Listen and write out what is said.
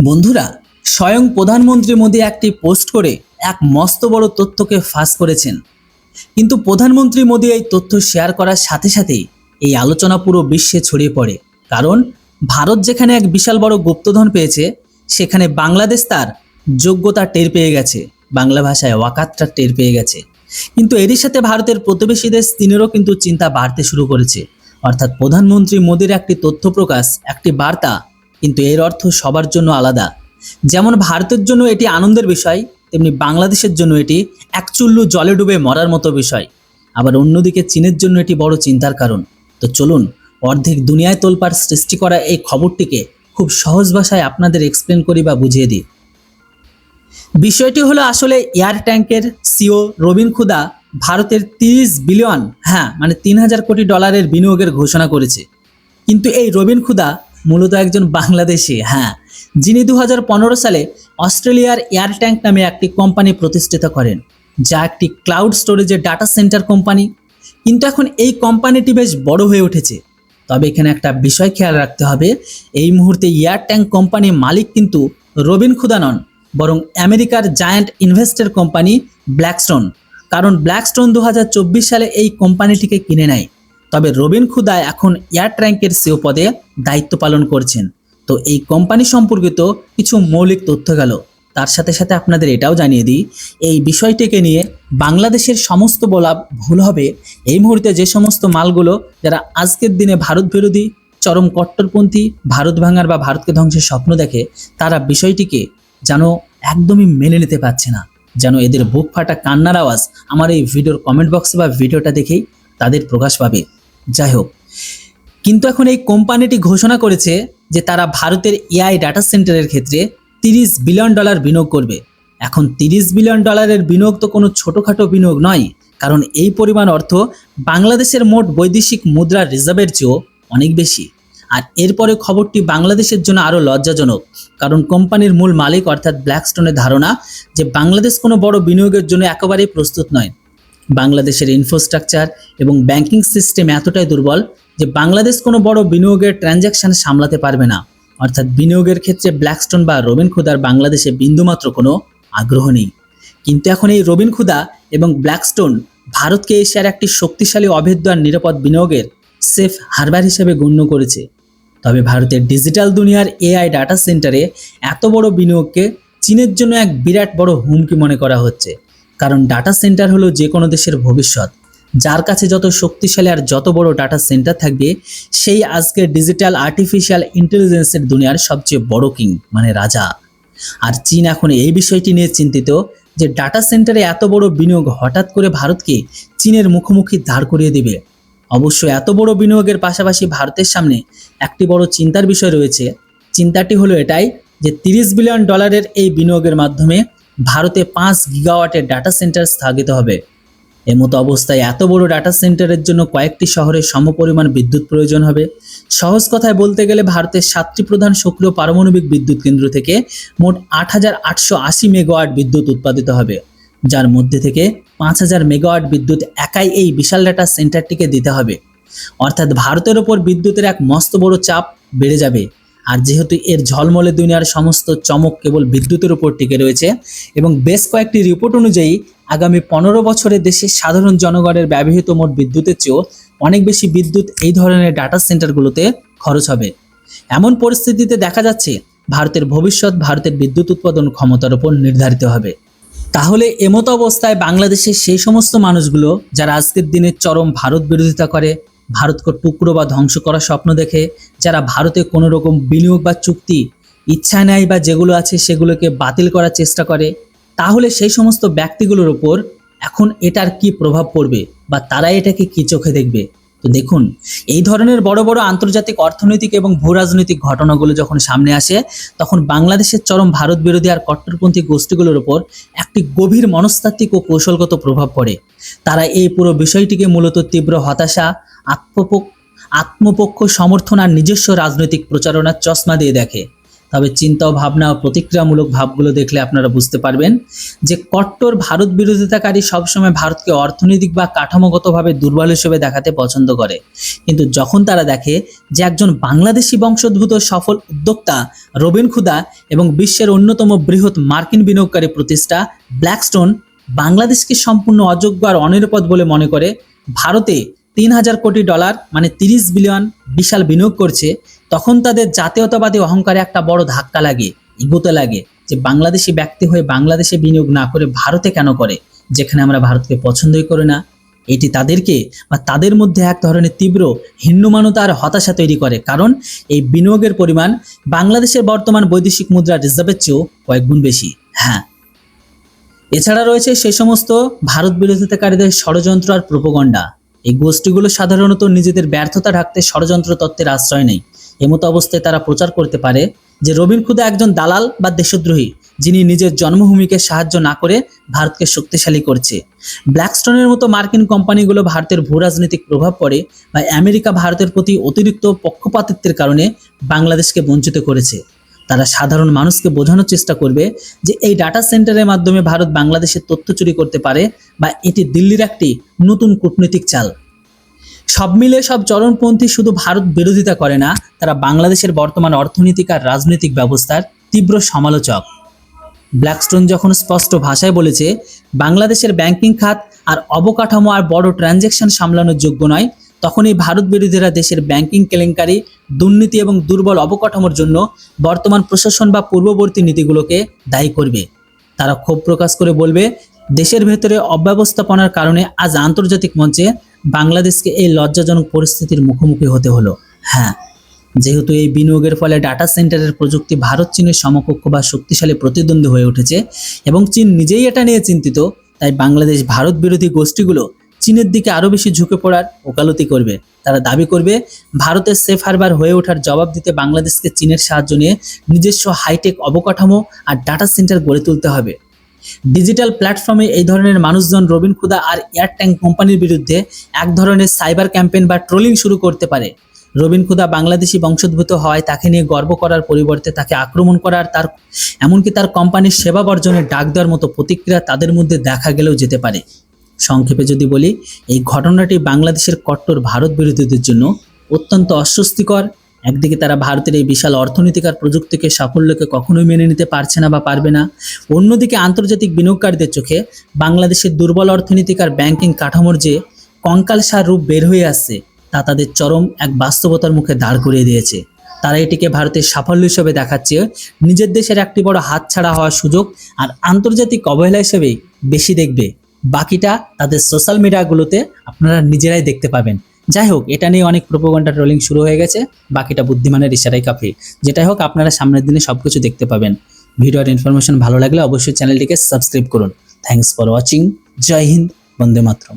বন্ধুরা, স্বয়ং প্রধানমন্ত্রী মোদী একটি পোস্ট করে এক মস্ত বড় তথ্যকে ফাঁস করেছেন। কিন্তু প্রধানমন্ত্রী মোদী এই তথ্য শেয়ার করার সাথে সাথেই এই আলোচনা পুরো বিশ্বে ছড়িয়ে পড়ে। কারণ ভারত যেখানে এক বিশাল বড় গুপ্তধন পেয়েছে, সেখানে বাংলাদেশ তার যোগ্যতা টের পেয়ে গেছে, বাংলা ভাষায় ওয়াকাতটা টের পেয়ে গেছে। কিন্তু এরই সাথে ভারতের প্রতিবেশী দেশ চীনেরও কিন্তু চিন্তা বাড়তে শুরু করেছে। অর্থাৎ প্রধানমন্ত্রী মোদীর একটি তথ্য প্রকাশ, একটি বার্তা, কিন্তু এর অর্থ সবার জন্য আলাদা। যেমন ভারতের জন্য এটি আনন্দের বিষয়, তেমনি বাংলাদেশের জন্য এটি এক চুল্লু জলে ডুবে মরার মতো বিষয়। আবার অন্যদিকে চীনের জন্য এটি বড় চিন্তার কারণ। তো চলুন অর্ধেক দুনিয়ায় তোলপাড় সৃষ্টি করা এই খবরটিকে খুব সহজ ভাষায় আপনাদের এক্সপ্লেন করি বা বুঝিয়ে দিই। বিষয়টি হলো আসলে এয়ার ট্যাঙ্কের সিও রবিন খুদা ভারতের 30 বিলিয়ন, মানে 3000 কোটি ডলারের বিনিয়োগের ঘোষণা করেছে। কিন্তু এই রবিন খুদা মূলত একজন বাংলাদেশি, যিনি 2015 সালে অস্ট্রেলিয়ার এয়ার ট্যাঙ্ক নামে একটি কোম্পানি প্রতিষ্ঠিত করেন, যা একটি ক্লাউড স্টোরেজের ডাটা সেন্টার কোম্পানি। কিন্তু এখন এই কোম্পানিটি বেশ বড় হয়ে উঠেছে। তবে এখানে একটা বিষয় খেয়াল রাখতে হবে, এই মুহূর্তে এয়ার ট্যাঙ্ক কোম্পানির মালিক কিন্তু রবিন খুদা নন, বরং আমেরিকার জায়ান্ট ইনভেস্টর কোম্পানি ব্ল্যাকস্টোন। কারণ ব্ল্যাকস্টোন 2024 সালে এই কোম্পানিটিকে কিনে নেয়। তবে রবিন খুদা এখন এয়ার ট্যাঙ্কের সিও পদে দায়িত্ব পালন করছেন। তো এই কোম্পানি সম্পর্কিত কিছু মৌলিক তথ্য গেল, তার সাথে সাথে আপনাদের এটাও জানিয়ে দিই, এই বিষয়টিকে নিয়ে বাংলাদেশের সমস্ত বলা ভুল হবে। এই মুহূর্তে যে সমস্ত মালগুলো যারা আজকের দিনে ভারত বিরোধী, চরম কট্টরপন্থী, ভারত ভাঙার বা ভারতকে ধ্বংসের স্বপ্ন দেখে, তারা বিষয়টিকে যেন একদমই মেনে নিতে পারছে না, যেন এদের বুক ফাটা কান্নার আওয়াজ আমার এই ভিডিওর কমেন্ট বক্সে বা ভিডিওটা দেখেই তাদের প্রকাশ পাবে। যাই হোক, কিন্তু এখন এই কোম্পানিটি ঘোষণা করেছে যে তারা ভারতের এআই ডাটা সেন্টারের ক্ষেত্রে 30 বিলিয়ন ডলার বিনিয়োগ করবে। এখন 30 বিলিয়ন ডলারের বিনিয়োগ তো কোনো ছোটোখাটো বিনিয়োগ নয়, কারণ এই পরিমাণ অর্থ বাংলাদেশের মোট বৈদেশিক মুদ্রার রিজার্ভের চেয়েও অনেক বেশি। আর এরপরে খবরটি বাংলাদেশের জন্য আরও লজ্জাজনক, কারণ কোম্পানির মূল মালিক অর্থাৎ ব্ল্যাকস্টোনের ধারণা যে বাংলাদেশ কোনো বড় বিনিয়োগের জন্য একেবারেই প্রস্তুত নয়। বাংলাদেশের ইনফ্রাস্ট্রাকচার এবং ব্যাংকিং সিস্টেম এতটাই দুর্বল যে বাংলাদেশ কোনো বড় বিনিয়োগের ট্রানজ্যাকশন সামলাতে পারবে না। অর্থাৎ বিনিয়োগের ক্ষেত্রে ব্ল্যাকস্টোন বা রবিন খুদার বাংলাদেশে বিন্দুমাত্র কোনো আগ্রহ নেই। কিন্তু এখন এই রবিন খুদা এবং ব্ল্যাকস্টোন ভারতকে এশিয়ার একটি শক্তিশালী, অভেদ্য আর নিরাপদ বিনিয়োগের সেফ হারবার হিসেবে গণ্য করেছে। তবে ভারতের ডিজিটাল দুনিয়ার এআই ডাটা সেন্টারে এত বড় বিনিয়োগকে চীনের জন্য এক বিরাট বড় হুমকি মনে করা হচ্ছে। কারণ ডাটা সেন্টার হলো যে কোনো দেশের ভবিষ্যৎ। যার কাছে যত শক্তিশালী আর যত বড় ডাটা সেন্টার থাকবে, সেই আজকের ডিজিটাল আর্টিফিশিয়াল ইন্টেলিজেন্সের দুনিয়ার সবচেয়ে বড় কিং, মানে রাজা। আর চীন এখন এই বিষয়টি নিয়ে চিন্তিত যে ডাটা সেন্টারে এত বড় বিনিয়োগ হঠাৎ করে ভারতকে চীনের মুখোমুখি দাঁড় করিয়ে দেবে। অবশ্য এত বড় বিনিয়োগের পাশাপাশি ভারতের সামনে একটি বড় চিন্তার বিষয় রয়েছে। চিন্তাটি হলো এটাই যে 30 বিলিয়ন ডলারের এই বিনিয়োগের মাধ্যমে ভারতে 5 গিগাওয়াটের ডাটা সেন্টার স্থাপিত হবে। এমতো অবস্থায় এত বড় ডাটা সেন্টারের জন্য কয়েকটি শহরে সমপরিমাণ বিদ্যুৎ প্রয়োজন হবে। সহজ কথায় বলতে গেলে ভারতের 7টি প্রধান সক্রিয় পারমাণবিক বিদ্যুৎ কেন্দ্র থেকে মোট 8880 মেগাওয়াট বিদ্যুৎ উৎপাদিত হবে, যার মধ্যে থেকে 5000 মেগাওয়াট বিদ্যুৎ একাই এই বিশাল ডাটা সেন্টারটিকে দিতে হবে। অর্থাৎ ভারতের ওপর বিদ্যুতের এক মস্ত বড় চাপ বেড়ে যাবে। আর যেহেতু এর ঝলমলে দুনিয়ার সমস্ত চমক কেবল বিদ্যুতের উপর টিকে রয়েছে, এবং বেশ কয়েকটি রিপোর্ট অনুযায়ী আগামী 15 বছরে দেশের সাধারণ জনগণের ব্যবহৃত মোট বিদ্যুতের চেয়েও অনেক বেশি বিদ্যুৎ এই ধরনের ডাটা সেন্টারগুলোতে খরচ হবে। এমন পরিস্থিতিতে দেখা যাচ্ছে ভারতের ভবিষ্যৎ ভারতের বিদ্যুৎ উৎপাদন ক্ষমতার উপর নির্ধারিত হবে। তাহলে এমতো অবস্থায় বাংলাদেশের সেই সমস্ত মানুষগুলো যারা আজকের দিনে চরম ভারত বিরোধিতা করে, ভারতকে টুকরো বা ধ্বংস করার স্বপ্ন দেখে, যারা ভারতে কোনো রকম বিনিয়োগ বা চুক্তি ইচ্ছা নেয় বা যেগুলো আছে সেগুলোকে বাতিল করার চেষ্টা করে, তাহলে সেই সমস্ত ব্যক্তিগুলোর উপর এখন এটার কি প্রভাব পড়বে বা তারা এটাকে কি চোখে দেখবে। তো দেখুন, এই ধরনের বড় বড় আন্তর্জাতিক অর্থনৈতিক এবং ভূরাজনৈতিক ঘটনাগুলো যখন সামনে আসে, তখন বাংলাদেশের চরম ভারত বিরোধী আর কট্টরপন্থী গোষ্ঠীগুলোর উপর একটি গভীর মনস্তাত্ত্বিক ও কৌশলগত প্রভাব পড়ে। তারা এই পুরো বিষয়টিকে মূলত তীব্র হতাশা, আত্মপক্ষ সমর্থন আর নিজস্ব রাজনৈতিক প্রচারণার চশমা দিয়ে দেখে। তবে চিন্তা ও ভাবনা ও প্রতিক্রিয়ামূলক ভাবগুলো দেখলে আপনারা বুঝতে পারবেন যে কট্টর ভারত বিরোধিতাকারী সবসময় ভারতকে অর্থনৈতিক বা কাঠামোগতভাবে দুর্বল হিসেবে দেখাতে পছন্দ করে। কিন্তু যখন তারা দেখে যে একজন বাংলাদেশি বংশোদ্ভূত সফল উদ্যোক্তা রবিন খুদা এবং বিশ্বের অন্যতম বৃহৎ মার্কিন বিনিয়োগকারী প্রতিষ্ঠান ব্ল্যাকস্টোন বাংলাদেশকে সম্পূর্ণ অযোগ্য আর অনিরাপদ বলে মনে করে ভারতে $3,000 কোটি মানে 30 বিলিয়ন বিশাল বিনিয়োগ করছে, তখন তাদের জাতীয়তাবাদী অহংকারে একটা বড় ধাক্কা লাগে, ইগোতে লাগে যে বাংলাদেশি ব্যক্তি হয়ে বাংলাদেশে বিনিয়োগ না করে ভারতে কেন করে, যেখানে আমরা ভারতকে পছন্দই করি না। এটি তাদেরকে বা তাদের মধ্যে এক ধরনের তীব্র হীনমানতা আর হতাশা তৈরি করে, কারণ এই বিনিয়োগের পরিমাণ বাংলাদেশের বর্তমান বৈদেশিক মুদ্রা রিজার্ভের চেয়েও কয়েক গুণ বেশি। হ্যাঁ, এছাড়া রয়েছে সেই সমস্ত ভারত বিরোধিতাকারীদের ষড়যন্ত্র আর প্রোপাগান্ডা। এই গোষ্ঠীগুলো সাধারণত নিজেদের ব্যর্থতা ঢাকতে ষড়যন্ত্র তত্ত্বের আশ্রয় নেয়। এমতো অবস্থায় তারা প্রচার করতে পারে যে রবিন খুদা একজন দালাল বা দেশদ্রোহী, যিনি নিজের জন্মভূমিকে সাহায্য না করে ভারতকে শক্তিশালী করছে। ব্ল্যাকস্টোনের মতো মার্কিন কোম্পানিগুলো ভারতের ভূ রাজনৈতিক প্রভাব পড়ে বা আমেরিকা ভারতের প্রতি অতিরিক্ত পক্ষপাতিত্বের কারণে বাংলাদেশকে বঞ্চিত করেছে। তারা সাধারণ মানুষকে বোঝানোর চেষ্টা করবে যে এই ডাটা সেন্টারের মাধ্যমে ভারত বাংলাদেশের তথ্য চুরি করতে পারে বা এটি দিল্লির একটি নতুন কূটনৈতিক চাল। সব মিলে সব চরমপন্থী শুধু ভারত বিরোধিতা করে না, তারা বাংলাদেশের বর্তমান অর্থনৈতিক আর রাজনৈতিক ব্যবস্থার তীব্র সমালোচক। ব্ল্যাকস্টোন যখন স্পষ্ট ভাষায় বলেছে বাংলাদেশের ব্যাংকিং খাত আর অবকাঠামো আর বড় ট্রানজ্যাকশন সামলানোর যোগ্য নয়, তখন এই ভারত বিরোধীরা দেশের ব্যাংকিং কেলেঙ্কারি, দুর্নীতি এবং দুর্বল অবকাঠামোর জন্য বর্তমান প্রশাসন বা পূর্ববর্তী নীতিগুলোকে দায়ী করবে। তারা ক্ষোভ প্রকাশ করে বলবে দেশের ভেতরে অব্যবস্থাপনার কারণে আজ আন্তর্জাতিক মঞ্চে বাংলাদেশকে এই লজ্জাজনক পরিস্থিতির মুখোমুখি হতে হলো। হ্যাঁ, যেহেতু এই বিনিয়োগের ফলে ডাটা সেন্টারের প্রযুক্তি ভারত চীনের সমকক্ষ বা শক্তিশালী প্রতিদ্বন্দ্বী হয়ে উঠেছে এবং চীন নিজেই এটা নিয়ে চিন্তিত, তাই বাংলাদেশ ভারত বিরোধী গোষ্ঠীগুলো চীনের দিকে আরও বেশি ঝুঁকে পড়ার ওকালতি করবে। তারা দাবি করবে ভারতের সেফ হারবার হয়ে ওঠার জবাব দিতে বাংলাদেশকে চীনের সাহায্য নিয়ে নিজস্ব হাইটেক অবকাঠামো আর ডাটা সেন্টার গড়ে তুলতে হবে। ডিজিটাল প্ল্যাটফর্মে এই ধরনের মানুষজন রবিন খুদা আর এয়ারট্যাঙ্ক কোম্পানির বিরুদ্ধে এক ধরনের সাইবার ক্যাম্পেইন বা ট্রোলিং শুরু করতে পারে। রবিন খুদা বাংলাদেশি বংশোদ্ভূত হওয়ায় তাকে নিয়ে গর্ব করার পরিবর্তে তাকে আক্রমণ করার, এমনকি তার কোম্পানির সেবা বর্জনের ডাক দেওয়ার মতো প্রতিক্রিয়া তাদের মধ্যে দেখা গেলেও যেতে পারে। সংক্ষেপে যদি বলি, এই ঘটনাটি বাংলাদেশের কট্টর ভারত বিরোধীদের জন্য অত্যন্ত অস্বস্তিকর। একদিকে তারা ভারতের এই বিশাল অর্থনৈতিক আর প্রযুক্তিকে সাফল্যকে কখনোই মেনে নিতে পারছে না বা পারবে না, অন্যদিকে আন্তর্জাতিক বিনিয়োগকারীদের চোখে বাংলাদেশের দুর্বল অর্থনৈতিক আর ব্যাংকিং কাঠামোর যে কঙ্কালসার রূপ বের হয়ে আসছে তা তাদের চরম এক বাস্তবতার মুখে দাঁড় করিয়ে দিয়েছে। তারা এটিকে ভারতের সাফল্য হিসেবে দেখাচ্ছে নিজের দেশের একটি বড় হাতছাড়া হওয়ার সুযোগ আর আন্তর্জাতিক অবহেলা হিসেবেই বেশি দেখবে। বাকিটা তাদের সোশ্যাল মিডিয়াগুলোতে আপনারা নিজেরাই দেখতে পাবেন। যাই হোক, এটা নিয়ে অনেক প্রোপাগান্ডা ট্রোলিং শুরু হয়ে গেছে, বাকিটা বুদ্ধিমানের ইশারাই কাফি। যেটাই হোক, আপনারা সামনের দিনে সবকিছু দেখতে পাবেন। ভিডিওর ইনফরমেশন ভালো লাগলে অবশ্যই চ্যানেলটিকে সাবস্ক্রাইব করুন। Thanks for watching. জয় হিন্দ, বন্দে মাতরম।